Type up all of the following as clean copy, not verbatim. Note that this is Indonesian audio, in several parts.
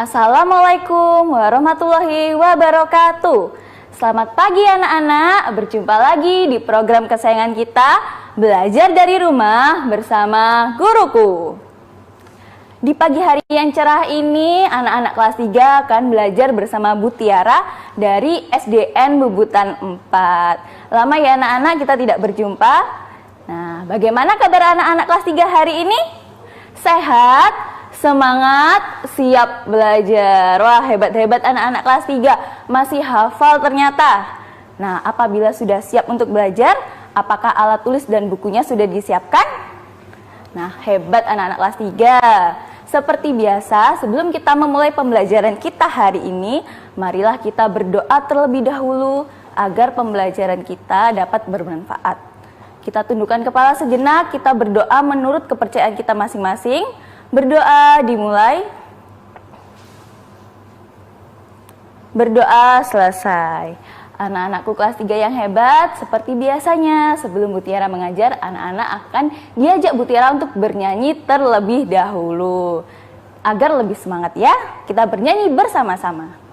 Assalamualaikum warahmatullahi wabarakatuh. Selamat pagi anak-anak, berjumpa lagi di program kesayangan kita, Belajar dari Rumah bersama Guruku. Di pagi hari yang cerah ini, anak-anak kelas 3 akan belajar bersama Bu Tiara dari SDN Bubutan 4. Lama ya anak-anak kita tidak berjumpa. Nah, bagaimana kabar anak-anak kelas 3 hari ini? Sehat? Semangat, siap belajar. Wah, hebat-hebat anak-anak kelas 3, masih hafal ternyata. Nah, apabila sudah siap untuk belajar, apakah alat tulis dan bukunya sudah disiapkan? Nah, hebat anak-anak kelas 3. Seperti biasa, sebelum kita memulai pembelajaran kita hari ini, marilah kita berdoa terlebih dahulu agar pembelajaran kita dapat bermanfaat. Kita tundukkan kepala sejenak, kita berdoa menurut kepercayaan kita masing-masing. Berdoa dimulai. Berdoa selesai. Anak-anakku kelas 3 yang hebat, seperti biasanya sebelum Bu Tiara mengajar, anak-anak akan diajak Bu Tiara untuk bernyanyi terlebih dahulu. Agar lebih semangat ya, kita bernyanyi bersama-sama.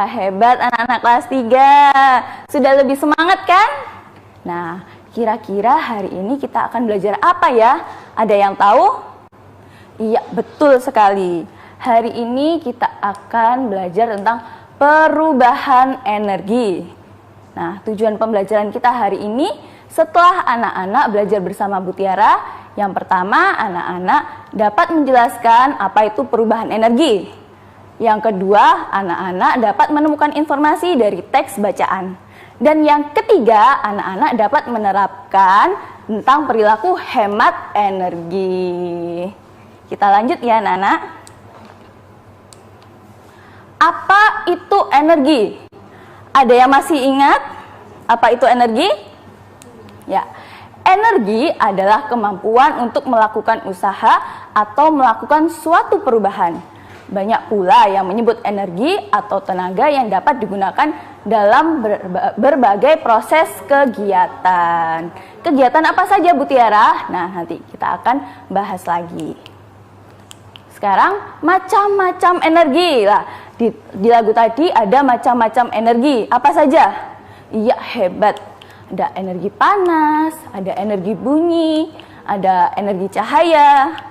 Hebat anak-anak kelas 3, sudah lebih semangat kan? Nah, kira-kira hari ini kita akan belajar apa ya? Ada yang tahu? Iya, betul sekali. Hari ini kita akan belajar tentang perubahan energi. Nah, tujuan pembelajaran kita hari ini setelah anak-anak belajar bersama Bu Tiara, yang pertama anak-anak dapat menjelaskan apa itu perubahan energi. Yang kedua, anak-anak dapat menemukan informasi dari teks bacaan. Dan yang ketiga, anak-anak dapat menerapkan tentang perilaku hemat energi. Kita lanjut ya anak-anak. Apa itu energi? Ada yang masih ingat apa itu energi? Ya, energi adalah kemampuan untuk melakukan usaha atau melakukan suatu perubahan. Banyak pula yang menyebut energi atau tenaga yang dapat digunakan dalam berbagai proses kegiatan. Kegiatan apa saja Bu Tiara? Nah, nanti kita akan bahas lagi. Sekarang macam-macam energi. Lah, di lagu tadi ada macam-macam energi. Apa saja? Iya, hebat. Ada energi panas, ada energi bunyi, ada energi cahaya,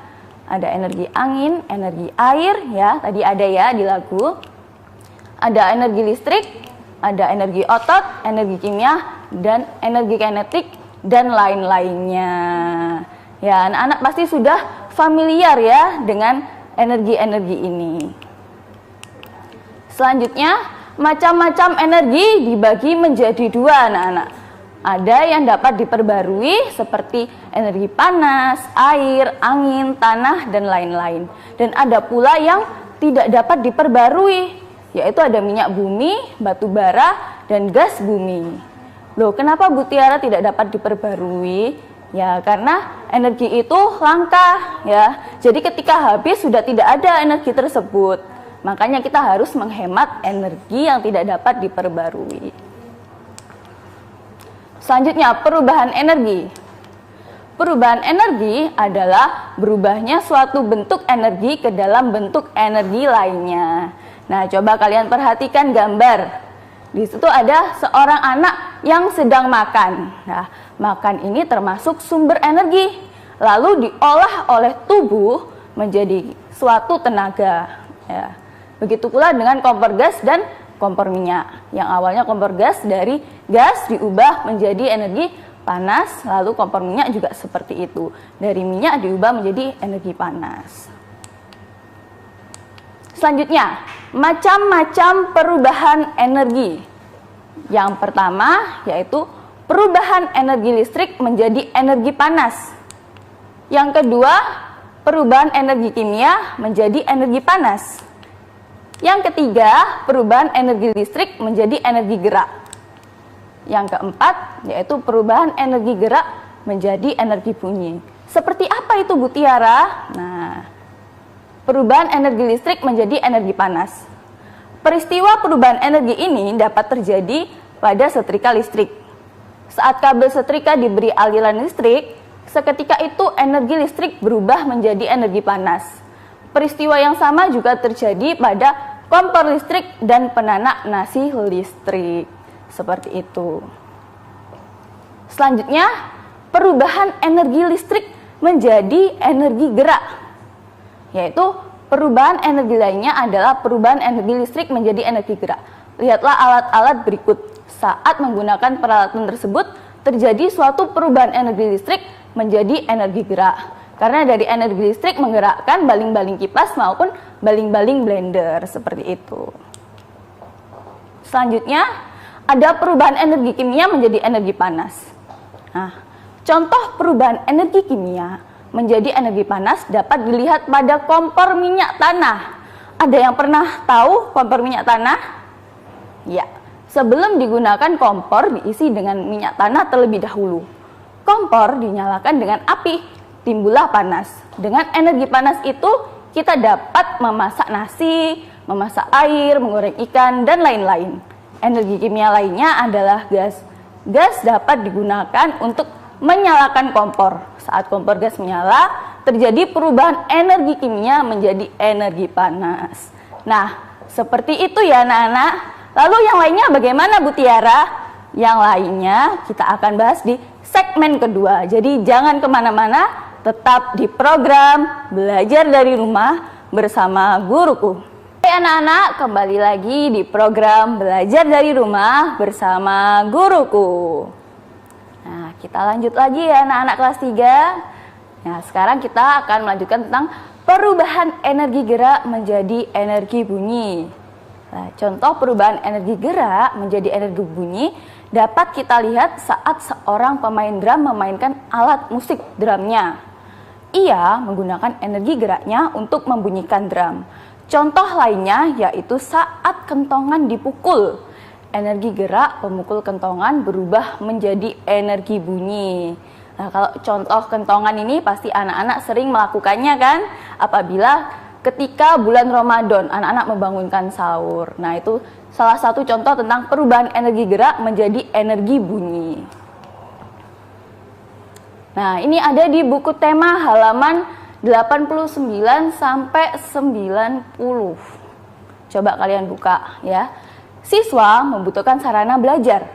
ada energi angin, energi air, ya tadi ada ya di lagu. Ada energi listrik, ada energi otot, energi kimia, dan energi kinetik, dan lain-lainnya. Ya, anak-anak pasti sudah familiar ya dengan energi-energi ini. Selanjutnya, macam-macam energi dibagi menjadi dua anak-anak. Ada yang dapat diperbarui seperti energi panas, air, angin, tanah, dan lain-lain. Dan ada pula yang tidak dapat diperbarui, yaitu ada minyak bumi, batu bara, dan gas bumi. Loh, kenapa Bu Tiara tidak dapat diperbarui? Ya, karena energi itu langka ya. Jadi ketika habis sudah tidak ada energi tersebut. Makanya kita harus menghemat energi yang tidak dapat diperbarui. Selanjutnya, perubahan energi. Perubahan energi adalah berubahnya suatu bentuk energi ke dalam bentuk energi lainnya. Nah, coba kalian perhatikan gambar. Di situ ada seorang anak yang sedang makan. Nah, makan ini termasuk sumber energi, lalu diolah oleh tubuh menjadi suatu tenaga. Ya. Begitu pula dengan kompor gas dan kompor minyak. Yang awalnya kompor gas dari gas diubah menjadi energi panas, lalu kompor minyak juga seperti itu. Dari minyak diubah menjadi energi panas. Selanjutnya, macam-macam perubahan energi. Yang pertama yaitu perubahan energi listrik menjadi energi panas. Yang kedua, perubahan energi kimia menjadi energi panas. Yang ketiga, perubahan energi listrik menjadi energi gerak. Yang keempat, yaitu perubahan energi gerak menjadi energi bunyi. Seperti apa itu, Bu Tiara? Nah, perubahan energi listrik menjadi energi panas. Peristiwa perubahan energi ini dapat terjadi pada setrika listrik. Saat kabel setrika diberi aliran listrik, seketika itu energi listrik berubah menjadi energi panas. Peristiwa yang sama juga terjadi pada kompor listrik dan penanak nasi listrik. Seperti itu. Selanjutnya, perubahan energi listrik menjadi energi gerak. Yaitu perubahan energi lainnya adalah perubahan energi listrik menjadi energi gerak. Lihatlah alat-alat berikut. Saat menggunakan peralatan tersebut, terjadi suatu perubahan energi listrik menjadi energi gerak. Karena dari energi listrik menggerakkan baling-baling kipas maupun baling-baling blender, seperti itu. Selanjutnya, ada perubahan energi kimia menjadi energi panas. Nah, contoh perubahan energi kimia menjadi energi panas dapat dilihat pada kompor minyak tanah. Ada yang pernah tahu kompor minyak tanah? Ya, sebelum digunakan kompor diisi dengan minyak tanah terlebih dahulu. Kompor dinyalakan dengan api, timbullah panas. Dengan energi panas itu kita dapat memasak nasi, memasak air, menggoreng ikan, dan lain-lain. Energi kimia lainnya adalah gas. Gas dapat digunakan untuk menyalakan kompor. Saat kompor gas menyala, terjadi perubahan energi kimia menjadi energi panas. Nah, seperti itu ya anak-anak. Lalu yang lainnya bagaimana, Bu Tiara? Yang lainnya kita akan bahas di segmen kedua. Jadi jangan kemana-mana, tetap di program Belajar dari Rumah bersama Guruku. Hai anak-anak, kembali lagi di program Belajar dari Rumah bersama Guruku. Nah, kita lanjut lagi ya anak-anak kelas 3. Nah, sekarang kita akan melanjutkan tentang perubahan energi gerak menjadi energi bunyi. Nah, contoh perubahan energi gerak menjadi energi bunyi dapat kita lihat saat seorang pemain drum memainkan alat musik drumnya. Ia menggunakan energi geraknya untuk membunyikan drum. Contoh lainnya yaitu saat kentongan dipukul. Energi gerak pemukul kentongan berubah menjadi energi bunyi. Nah, kalau contoh kentongan ini pasti anak-anak sering melakukannya kan? Apabila ketika bulan Ramadan anak-anak membangunkan sahur. Nah, itu salah satu contoh tentang perubahan energi gerak menjadi energi bunyi. Nah, ini ada di buku tema halaman 89 sampai 90. Coba kalian buka ya. Siswa membutuhkan sarana belajar.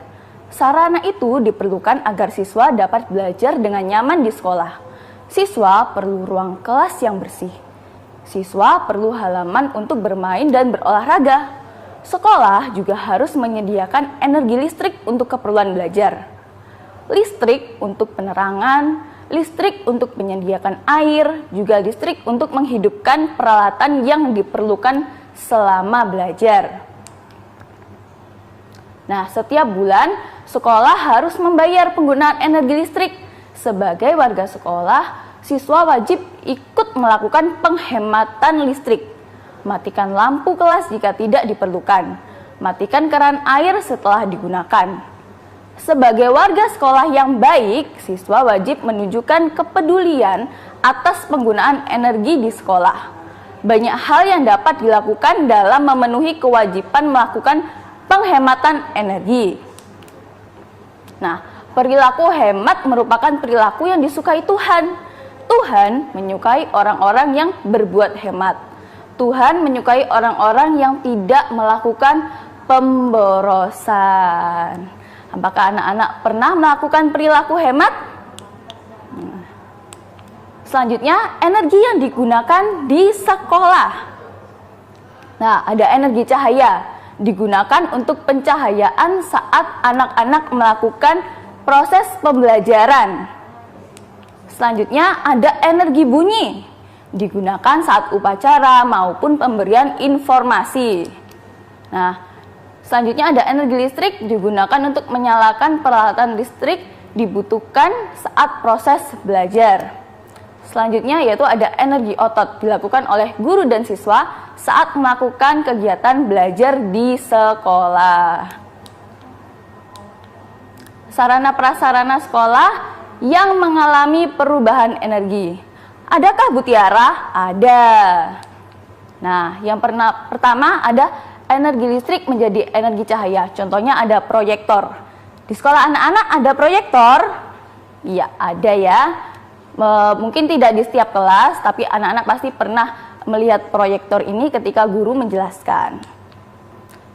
Sarana itu diperlukan agar siswa dapat belajar dengan nyaman di sekolah. Siswa perlu ruang kelas yang bersih. Siswa perlu halaman untuk bermain dan berolahraga. Sekolah juga harus menyediakan energi listrik untuk keperluan belajar. Listrik untuk penerangan, listrik untuk menyediakan air, juga listrik untuk menghidupkan peralatan yang diperlukan selama belajar. Nah, setiap bulan sekolah harus membayar penggunaan energi listrik. Sebagai warga sekolah, siswa wajib ikut melakukan penghematan listrik. Matikan lampu kelas jika tidak diperlukan. Matikan keran air setelah digunakan. Sebagai warga sekolah yang baik, siswa wajib menunjukkan kepedulian atas penggunaan energi di sekolah. Banyak hal yang dapat dilakukan dalam memenuhi kewajiban melakukan penghematan energi. Nah, perilaku hemat merupakan perilaku yang disukai Tuhan. Tuhan menyukai orang-orang yang berbuat hemat. Tuhan menyukai orang-orang yang tidak melakukan pemborosan. Apakah anak-anak pernah melakukan perilaku hemat? Selanjutnya, energi yang digunakan di sekolah. Nah, ada energi cahaya digunakan untuk pencahayaan saat anak-anak melakukan proses pembelajaran. Selanjutnya, ada energi bunyi digunakan saat upacara maupun pemberian informasi. Nah, selanjutnya ada energi listrik digunakan untuk menyalakan peralatan listrik dibutuhkan saat proses belajar. Selanjutnya yaitu ada energi otot dilakukan oleh guru dan siswa saat melakukan kegiatan belajar di sekolah. Sarana prasarana sekolah yang mengalami perubahan energi. Adakah Bu Tiara? Ada. Nah, yang pertama ada energi listrik menjadi energi cahaya. Contohnya ada proyektor. Di sekolah anak-anak ada proyektor? Iya, ada ya. Mungkin tidak di setiap kelas, tapi anak-anak pasti pernah melihat proyektor ini ketika guru menjelaskan.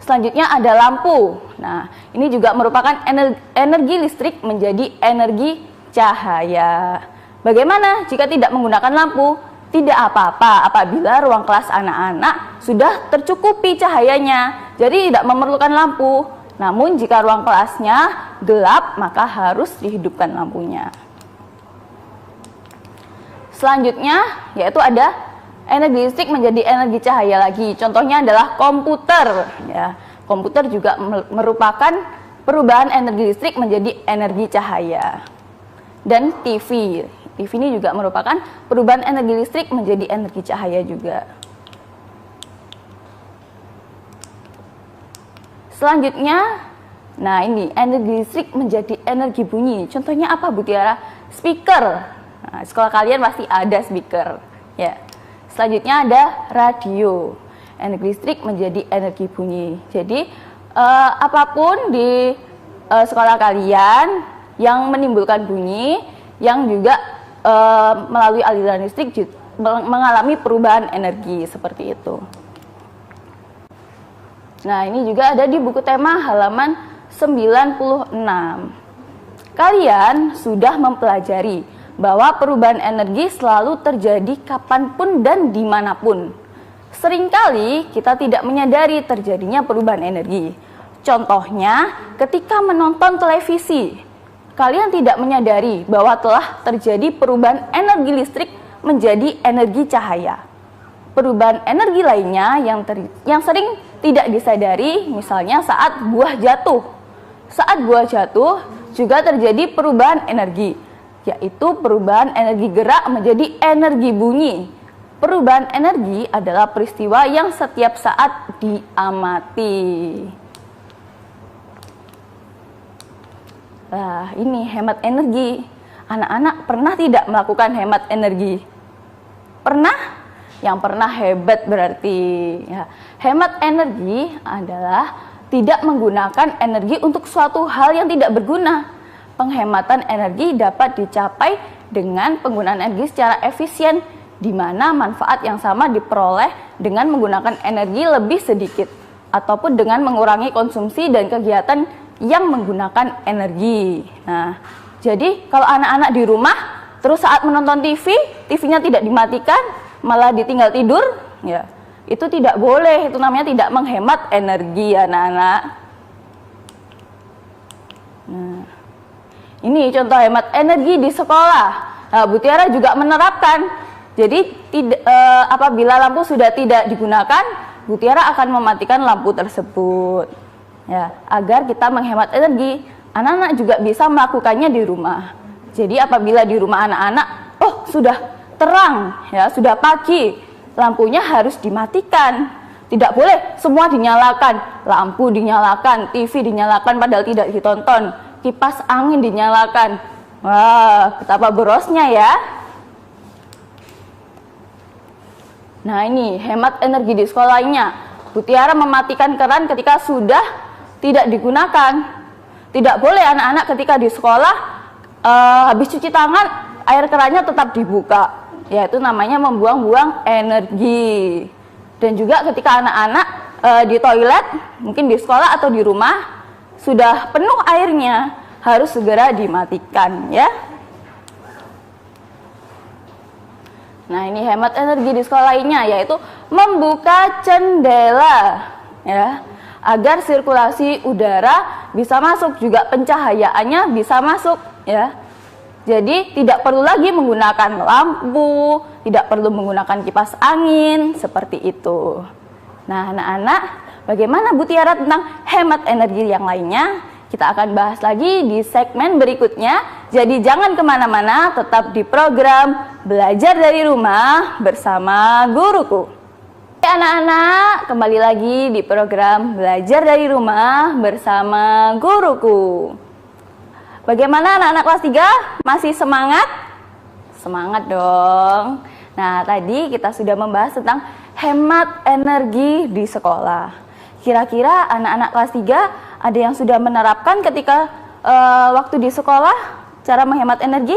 Selanjutnya ada lampu. Nah, ini juga merupakan energi listrik menjadi energi cahaya. Bagaimana jika tidak menggunakan lampu? Tidak apa-apa apabila ruang kelas anak-anak sudah tercukupi cahayanya, jadi tidak memerlukan lampu. Namun jika ruang kelasnya gelap, maka harus dihidupkan lampunya. Selanjutnya yaitu ada energi listrik menjadi energi cahaya lagi. Contohnya adalah komputer. Ya, komputer juga merupakan perubahan energi listrik menjadi energi cahaya. Dan TV. TV ini juga merupakan perubahan energi listrik menjadi energi cahaya juga. Selanjutnya, nah ini energi listrik menjadi energi bunyi. Contohnya apa Bu Tiara? Speaker. Nah, sekolah kalian pasti ada speaker. Ya. Selanjutnya ada radio. Energi listrik menjadi energi bunyi. Jadi apapun di sekolah kalian yang menimbulkan bunyi, yang juga melalui aliran listrik mengalami perubahan energi seperti itu. Nah, ini juga ada di buku tema halaman 96. Kalian sudah mempelajari bahwa perubahan energi selalu terjadi kapanpun dan dimanapun. Seringkali kita tidak menyadari terjadinya perubahan energi. Contohnya, ketika menonton televisi, kalian tidak menyadari bahwa telah terjadi perubahan energi listrik menjadi energi cahaya. Perubahan energi lainnya yang sering tidak disadari, misalnya saat buah jatuh. Saat buah jatuh juga terjadi perubahan energi, yaitu perubahan energi gerak menjadi energi bunyi. Perubahan energi adalah peristiwa yang setiap saat diamati. Nah, ini hemat energi. Anak-anak pernah tidak melakukan hemat energi? Pernah? Yang pernah hebat berarti. Ya. Hemat energi adalah tidak menggunakan energi untuk suatu hal yang tidak berguna. Penghematan energi dapat dicapai dengan penggunaan energi secara efisien, di mana manfaat yang sama diperoleh dengan menggunakan energi lebih sedikit, ataupun dengan mengurangi konsumsi dan kegiatan yang menggunakan energi. Nah, jadi kalau anak-anak di rumah terus saat menonton TV, TV-nya tidak dimatikan, malah ditinggal tidur, ya itu tidak boleh. Itu namanya tidak menghemat energi, anak-anak. Nah, ini contoh hemat energi di sekolah. Nah, Bu Tiara juga menerapkan. Jadi apabila lampu sudah tidak digunakan, Bu Tiara akan mematikan lampu tersebut. Ya, agar kita menghemat energi. Anak-anak juga bisa melakukannya di rumah. Jadi apabila di rumah anak-anak, oh sudah terang, ya sudah pagi, lampunya harus dimatikan. Tidak boleh semua dinyalakan, lampu dinyalakan, TV dinyalakan padahal tidak ditonton. kipas angin dinyalakan. Wah, betapa borosnya ya. Nah, ini hemat energi di sekolah lainnya. Bu Tiara mematikan keran ketika sudah tidak digunakan. Tidak boleh anak-anak ketika di sekolah habis cuci tangan, air kerannya tetap dibuka. Yaitu namanya membuang-buang energi. Dan juga ketika anak-anak di toilet, mungkin di sekolah atau di rumah, sudah penuh airnya, harus segera dimatikan ya. Nah, ini hemat energi di sekolah lainnya, yaitu membuka jendela ya, agar sirkulasi udara bisa masuk, juga pencahayaannya bisa masuk ya. Jadi tidak perlu lagi menggunakan lampu, tidak perlu menggunakan kipas angin, seperti itu. Nah, anak-anak, bagaimana Bu Tiara tentang hemat energi yang lainnya? Kita akan bahas lagi di segmen berikutnya. Jadi jangan kemana-mana, tetap di program Belajar dari Rumah bersama Guruku. Anak-anak, kembali lagi di program Belajar dari Rumah bersama Guruku. Bagaimana anak-anak kelas 3? Masih semangat? Semangat dong. Nah, tadi kita sudah membahas tentang hemat energi di sekolah. Kira-kira anak-anak kelas 3 ada yang sudah menerapkan ketika waktu di sekolah cara menghemat energi?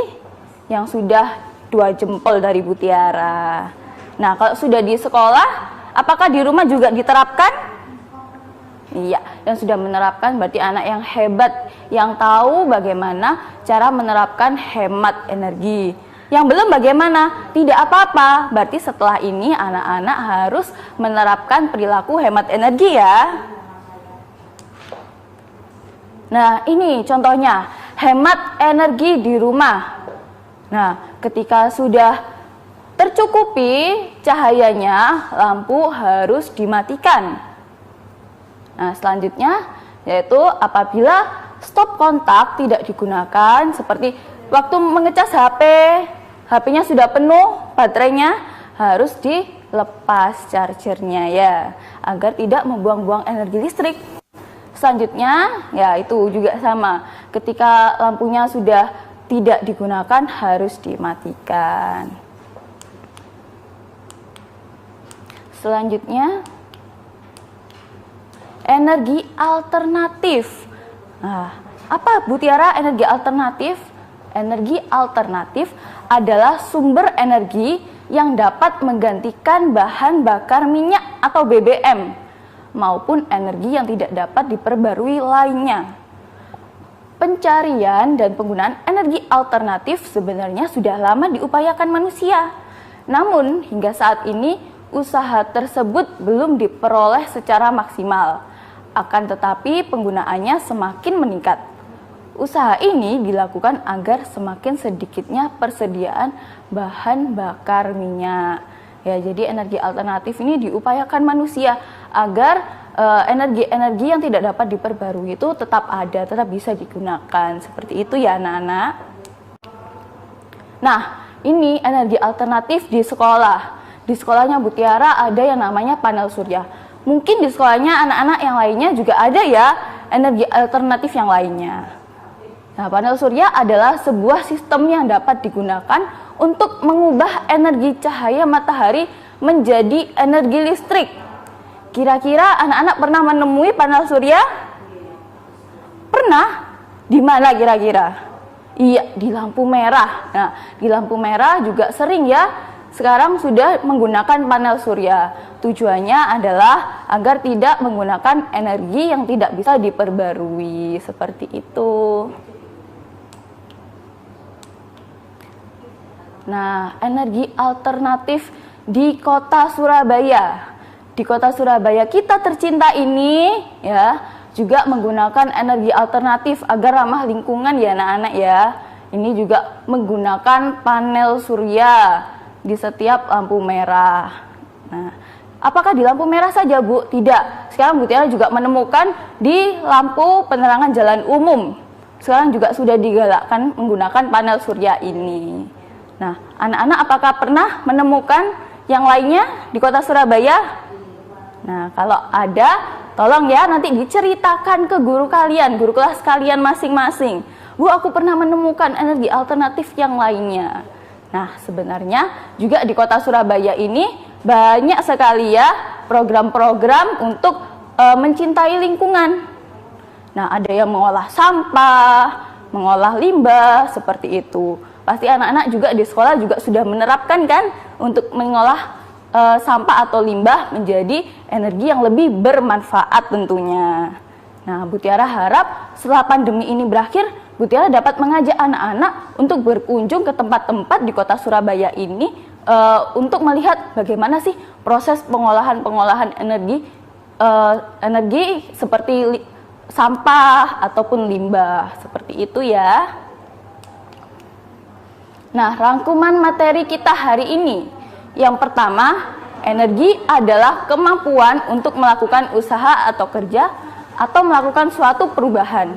Yang sudah 2 jempol dari Bu Tiara. Nah, kalau sudah di sekolah, apakah di rumah juga diterapkan? Iya, yang sudah menerapkan berarti anak yang hebat, yang tahu bagaimana cara menerapkan hemat energi. Yang belum bagaimana? Tidak apa-apa, berarti setelah ini anak-anak harus menerapkan perilaku hemat energi ya. Nah, ini contohnya, hemat energi di rumah. Nah, ketika sudah tercukupi cahayanya, lampu harus dimatikan. Nah, selanjutnya yaitu apabila stop kontak tidak digunakan, seperti waktu mengecas HP, HP-nya sudah penuh, baterainya harus dilepas chargernya ya, agar tidak membuang-buang energi listrik. Selanjutnya, ya itu juga sama. Ketika lampunya sudah tidak digunakan, harus dimatikan. Selanjutnya, energi alternatif. Nah, apa Bu Tiara energi alternatif? Energi alternatif adalah sumber energi yang dapat menggantikan bahan bakar minyak atau BBM, maupun energi yang tidak dapat diperbarui lainnya. Pencarian dan penggunaan energi alternatif sebenarnya sudah lama diupayakan manusia. Namun, hingga saat ini usaha tersebut belum diperoleh secara maksimal. Akan tetapi penggunaannya semakin meningkat. Usaha ini dilakukan agar semakin sedikitnya persediaan bahan bakar minyak. Ya, jadi energi alternatif ini diupayakan manusia agar energi-energi yang tidak dapat diperbarui itu tetap ada, tetap bisa digunakan. Seperti itu ya anak-anak. Nah, ini energi alternatif di sekolah. Di sekolahnya Bu Tiara ada yang namanya panel surya. Mungkin di sekolahnya anak-anak yang lainnya juga ada ya energi alternatif yang lainnya. Nah, panel surya adalah sebuah sistem yang dapat digunakan untuk mengubah energi cahaya matahari menjadi energi listrik. Kira-kira anak-anak pernah menemui panel surya? Pernah? Di mana kira-kira? Iya, di lampu merah. Nah, di lampu merah juga sering ya. Sekarang sudah menggunakan panel surya. Tujuannya adalah agar tidak menggunakan energi yang tidak bisa diperbarui. Seperti itu. Nah, energi alternatif di kota Surabaya. Di kota Surabaya kita tercinta ini ya juga menggunakan energi alternatif agar ramah lingkungan ya anak-anak ya. Ini juga menggunakan panel surya di setiap lampu merah. Nah, apakah di lampu merah saja Bu? Tidak. Sekarang Bu Tiara juga menemukan di lampu penerangan jalan umum. Sekarang juga sudah digalakkan menggunakan panel surya ini. Nah, anak-anak apakah pernah menemukan yang lainnya di kota Surabaya? Nah, kalau ada, tolong ya nanti diceritakan ke guru kalian, guru kelas kalian masing-masing. Bu, aku pernah menemukan energi alternatif yang lainnya. Nah, sebenarnya juga di kota Surabaya ini banyak sekali ya program-program untuk mencintai lingkungan. Nah, ada yang mengolah sampah, mengolah limbah, seperti itu. Pasti anak-anak juga di sekolah juga sudah menerapkan kan untuk mengolah sampah atau limbah menjadi energi yang lebih bermanfaat tentunya. Nah, Bu Tiara harap setelah pandemi ini berakhir, Bu Tiara dapat mengajak anak-anak untuk berkunjung ke tempat-tempat di kota Surabaya ini untuk melihat bagaimana sih proses pengolahan energi seperti sampah ataupun limbah, seperti itu ya. Nah, rangkuman materi kita hari ini. Yang pertama, energi adalah kemampuan untuk melakukan usaha atau kerja atau melakukan suatu perubahan.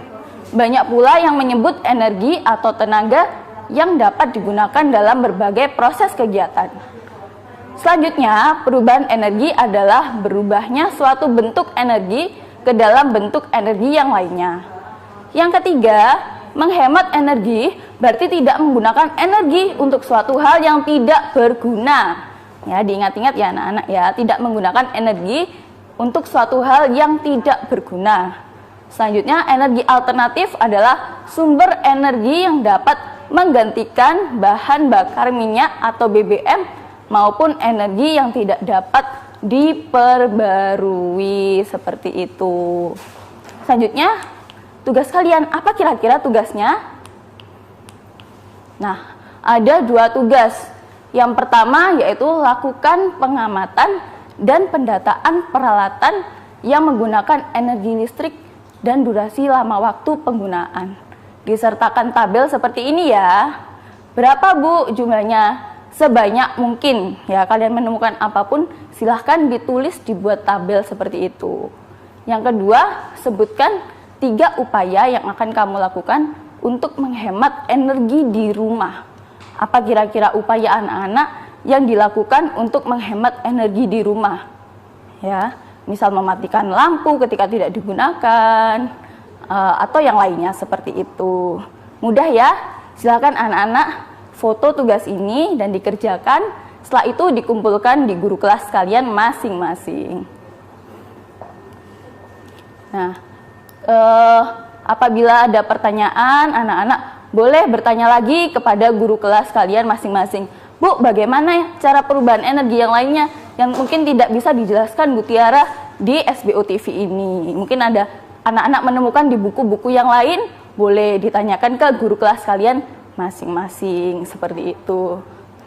Banyak pula yang menyebut energi atau tenaga yang dapat digunakan dalam berbagai proses kegiatan. Selanjutnya, perubahan energi adalah berubahnya suatu bentuk energi ke dalam bentuk energi yang lainnya. Yang ketiga, menghemat energi berarti tidak menggunakan energi untuk suatu hal yang tidak berguna. Ya, diingat-ingat ya anak-anak ya, tidak menggunakan energi untuk suatu hal yang tidak berguna. Selanjutnya, energi alternatif adalah sumber energi yang dapat menggantikan bahan bakar minyak atau BBM maupun energi yang tidak dapat diperbarui, seperti itu. Selanjutnya, tugas kalian, apa kira-kira tugasnya? Nah, ada 2 tugas. Yang pertama yaitu lakukan pengamatan dan pendataan peralatan yang menggunakan energi listrik dan durasi lama waktu penggunaan. Disertakan tabel seperti ini ya. Berapa Bu jumlahnya? Sebanyak mungkin. Ya, kalian menemukan apapun silahkan ditulis, dibuat tabel seperti itu. Yang kedua, sebutkan 3 upaya yang akan kamu lakukan untuk menghemat energi di rumah. Apa kira-kira upaya anak-anak yang dilakukan untuk menghemat energi di rumah? Ya, misal mematikan lampu ketika tidak digunakan, atau yang lainnya seperti itu. Mudah ya, silakan anak-anak foto tugas ini dan dikerjakan. Setelah itu dikumpulkan di guru kelas kalian masing-masing. Nah, apabila ada pertanyaan, anak-anak boleh bertanya lagi kepada guru kelas kalian masing-masing. Bu, bagaimana cara perubahan energi yang lainnya yang mungkin tidak bisa dijelaskan Bu Tiara di SBO TV ini? Mungkin ada anak-anak menemukan di buku-buku yang lain, boleh ditanyakan ke guru kelas kalian masing-masing, seperti itu.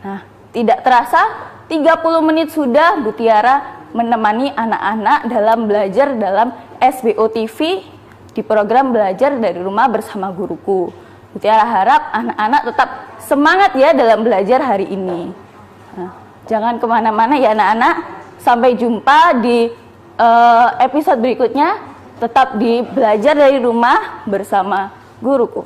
Nah, tidak terasa 30 menit sudah Bu Tiara menemani anak-anak dalam belajar dalam SBO TV di program belajar dari rumah bersama guruku. Bu Tiara harap anak-anak tetap semangat ya dalam belajar hari ini. Nah, jangan kemana-mana ya anak-anak. Sampai jumpa di episode berikutnya. Tetap di belajar dari rumah bersama guruku.